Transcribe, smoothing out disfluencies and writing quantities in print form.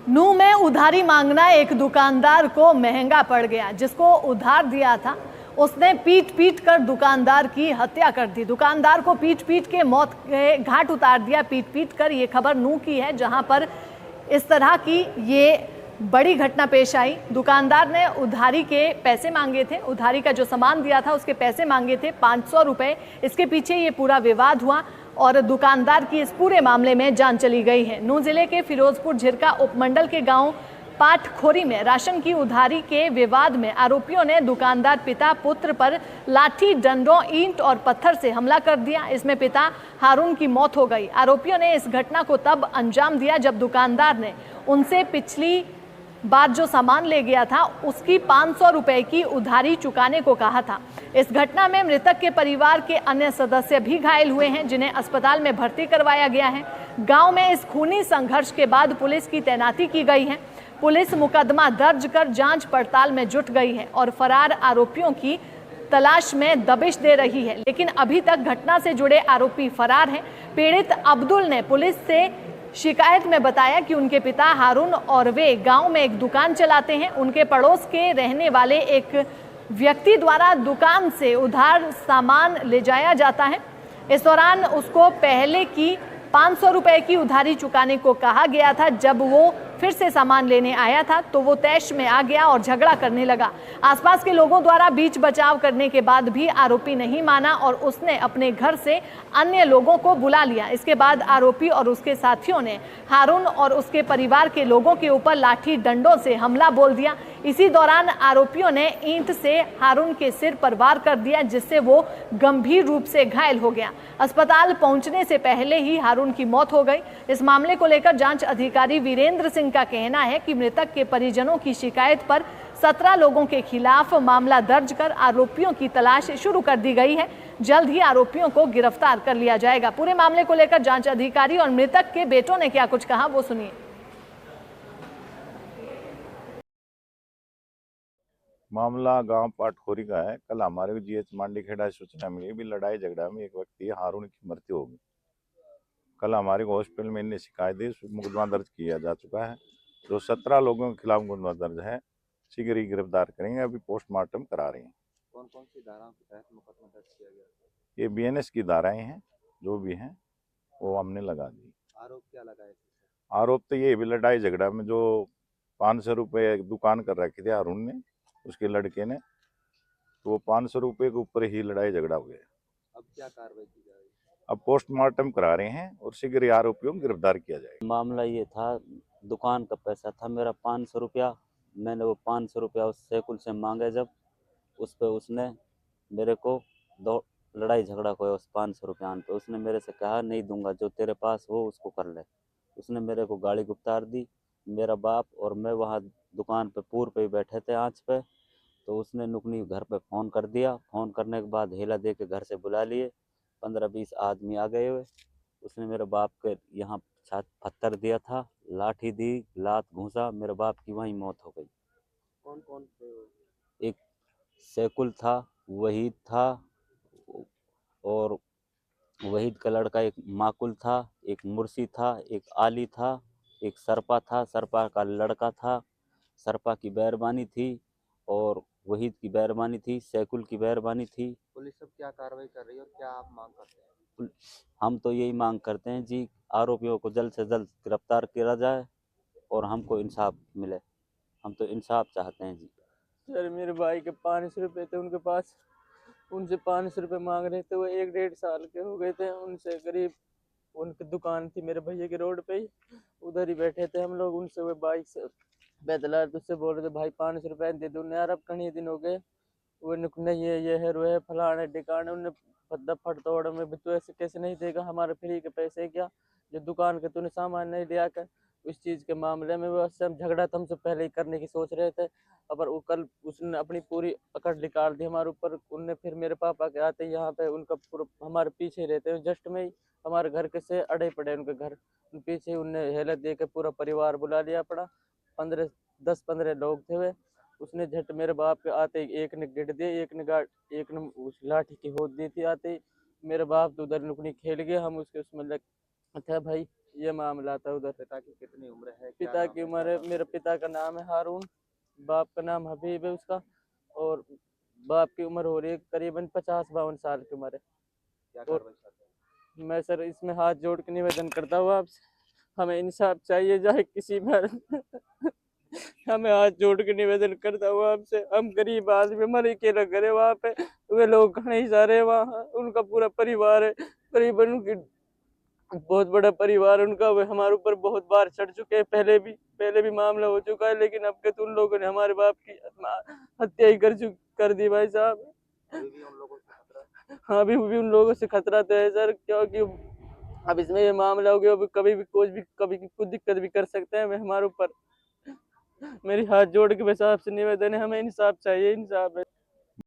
नूह में उधारी मांगना एक दुकानदार को महंगा पड़ गया। जिसको उधार दिया था उसने पीट पीट कर दुकानदार की हत्या कर दी। दुकानदार को पीट पीट के मौत के घाट उतार दिया। पीट पीट कर, ये खबर नूह की है, जहां पर इस तरह की ये बड़ी घटना पेश आई। दुकानदार ने उधारी के पैसे मांगे थे, उधारी का जो सामान दिया था उसके पैसे मांगे थे 500 रुपए। इसके पीछे ये पूरा विवाद हुआ और दुकानदार की इस पूरे मामले में जान चली गई है। नूह जिले के फिरोजपुर झिरका उपमंडल के गांव पाटखोरी में राशन की उधारी के विवाद में आरोपियों ने दुकानदार पिता पुत्र पर लाठी, डंडों, ईंट और पत्थर से हमला कर दिया। इसमें पिता हारून की मौत हो गई। आरोपियों ने इस घटना को तब अंजाम दिया जब दुकानदार ने उनसे पिछली बार जो सामान ले गया था उसकी 500 रुपए की उधारी चुकाने को कहा था। इस घटना में मृतक के परिवार के अन्य सदस्य भी घायल हुए हैं, जिन्हें अस्पताल में भर्ती करवाया गया है। गांव में इस खूनी संघर्ष के बाद पुलिस की तैनाती की गई है। पुलिस मुकदमा दर्ज कर जांच पड़ताल में जुट गई है और फरार आरोपियों की तलाश में दबिश दे रही है, लेकिन अभी तक घटना से जुड़े आरोपी फरार हैं। पीड़ित अब्दुल ने पुलिस से शिकायत में बताया कि उनके पिता हारून और वे गांव में एक दुकान चलाते हैं। उनके पड़ोस के रहने वाले एक व्यक्ति द्वारा दुकान से उधार सामान ले जाया जाता है। इस दौरान उसको पहले की 500 रुपए की उधारी चुकाने को कहा गया था। जब वो फिर से सामान लेने आया था तो वो तैश में आ गया और झगड़ा करने लगा। आसपास के लोगों द्वारा बीच बचाव करने के बाद भी आरोपी नहीं माना और उसने अपने घर से अन्य लोगों को बुला लिया। इसके बाद आरोपी और उसके साथियों ने हारून और उसके परिवार के लोगों के ऊपर लाठी डंडों से हमला बोल दिया। इसी दौरान आरोपियों ने ईंट से हारून के सिर पर वार कर दिया, जिससे वो गंभीर रूप से घायल हो गया। अस्पताल पहुंचने से पहले ही हारून की मौत हो गई। इस मामले को लेकर जांच अधिकारी वीरेंद्र सिंह का कहना है कि मृतक के परिजनों की शिकायत पर 17 लोगों के खिलाफ मामला दर्ज कर आरोपियों की तलाश शुरू कर दी गई है। जल्द ही आरोपियों को गिरफ्तार कर लिया जाएगा। पूरे मामले को लेकर जांच अधिकारी और मृतक के बेटों ने क्या कुछ कहा, वो सुनिए। मामला गांव पाटखोरी का है। कल हमारे को जीएच मांडीखेड़ा सूचना मिली भी लड़ाई झगड़ा में एक व्यक्ति हारून की मृत्यु होगी। कल हमारे को हॉस्पिटल में इन्हें शिकायत दी, मुकदमा दर्ज किया जा चुका है। जो 17 लोगों के खिलाफ मुकदमा दर्ज है, शीघ्र ही गिरफ्तार करेंगे। अभी पोस्टमार्टम करा रहे हैं। कौन कौन सी धाराओं के तहत मुकदमा दर्ज किया गया? ये बीएनएस की धाराएं हैं, जो भी हैं वो हमने लगा दी। आरोप क्या लगाए थे? आरोप तो ये भी लड़ाई झगड़ा में जो 500 रुपये दुकान कर रखी थी हारून ने, उसके लड़के ने, तो वो 500 रुपये के ऊपर ही लड़ाई झगड़ा हो गया। अब क्या कार्रवाई की जा रही है? अब पोस्टमार्टम करा रहे हैं और शीघ्र आरोपियों को गिरफ्तार किया जाएगा। मामला ये था, दुकान का पैसा था मेरा 500 रुपया। मैंने वो 500 रुपया उस सैकुल से मांगे, जब उस पर उसने मेरे को दो लड़ाई झगड़ा को उस 500 रुपया पे उसने मेरे से कहा नहीं दूंगा, जो तेरे पास हो उसको कर ले। उसने मेरे को गाड़ी गुप्तार दी। मेरा बाप और मैं वहाँ दुकान पे पूर पे ही बैठे थे आँच पे, तो उसने नुकनी घर पे फ़ोन कर दिया। फ़ोन करने के बाद हेला दे के घर से बुला लिए। 15-20 आदमी आ गए हुए। उसने मेरे बाप के यहाँ छात पत्थर दिया था, लाठी दी, लात घूंसा, मेरे बाप की वहीं मौत हो गई। कौन कौन थे? एक सैकुल था, वहीद था, और वहीद का लड़का एक माकुल था, एक मुर्शी था, एक आली था, एक सरपा था, सरपा का लड़का था। सरपा की बैरबानी थी और वहीद की बैरबानी थी, सैकुल की बैरबानी थी। पुलिस अब क्या कार्रवाई कर रही है और क्या आप मांग करते हैं? हम तो यही मांग करते हैं जी, आरोपियों को जल्द से जल्द गिरफ्तार किया जाए और हमको इंसाफ मिले। हम तो इंसाफ चाहते हैं जी। सर, मेरे भाई के 500 रुपये थे उनके पास, उनसे 500 रुपये मांग रहे थे। वो 1-1.5 साल के हो गए थे। उनसे गरीब, उनकी दुकान थी मेरे भैया की रोड पे ही, उधर ही बैठे थे हम लोग। उनसे वो बाइक से पैदल तो उससे बोल रहे थे भाई 500 रुपये दे दो यार, अब कहीं दिन हो गए। वो नहीं है, ये है, वो है, फलाने टिकाने। उनने फट तोड़ में भी, तो ऐसे कैसे नहीं देगा, हमारे फ्री के पैसे क्या, जो दुकान के तूने सामान नहीं लिया कर। उस चीज़ के मामले में वो हम झगड़ा तो हमसे पहले ही करने की सोच रहे थे, पर वो कल उसने अपनी पूरी पकड़ निकाल दी हमारे ऊपर। उनने फिर मेरे पापा के आते यहाँ पे, उनका पूरा हमारे पीछे रहते हैं, जस्ट में ही हमारे घर के से अड़े पड़े उनके घर पीछे। उनने हेलत दे के पूरा परिवार बुला लिया अपना। 10-15 लोग थे वे। उसने झट मेरे बाप के आते ही एक ने गिर दिए, एक ने उस लाठी की होद दी थी। आते ही मेरे बाप तो उधर नुकनी खेल गया। हम उसके उसमें लग था भाई, ये मामला था उधर। पिता की कितनी उम्र है? क्या पिता नाम की है? उम्र क्या है, काम मेरे करते पिता का नाम है हारून, बाप का नाम हबीब है उसका, और बाप की उम्र हो रही है करीबन 50-52 साल की उम्र है। क्या और कार्रवाई करते हैं? मैं सर इसमें हाथ जोड़ के निवेदन करता हूँ आपसे, हमें इंसाफ चाहिए जाए किसी पर। हमें हाथ जोड़ के निवेदन करता हूँ आपसे, हम गरीब आदमी मरे के रख गए वहाँ पे, वे लोग घने सारे वहाँ, उनका पूरा परिवार है, करीबन उनकी बहुत बड़ा परिवार है उनका, वे हमारे ऊपर बहुत बार चढ़ चुके हैं, पहले भी मामला हो चुका है, लेकिन अब के तो उन लोगों ने हमारे बाप की हत्या ही कर दी भाई साहब। अभी भी उन लोगों से खतरा है? हाँ, अभी भी उन लोगों से खतरा तो है सर, क्योंकि अब इसमें ये मामला हो गया, अभी कभी भी कुछ दिक्कत भी कर सकते हैं वे हमारे ऊपर। मेरी हाथ जोड़ के बस आपसे निवेदन है, हमें इंसाफ चाहिए, इंसाफ है।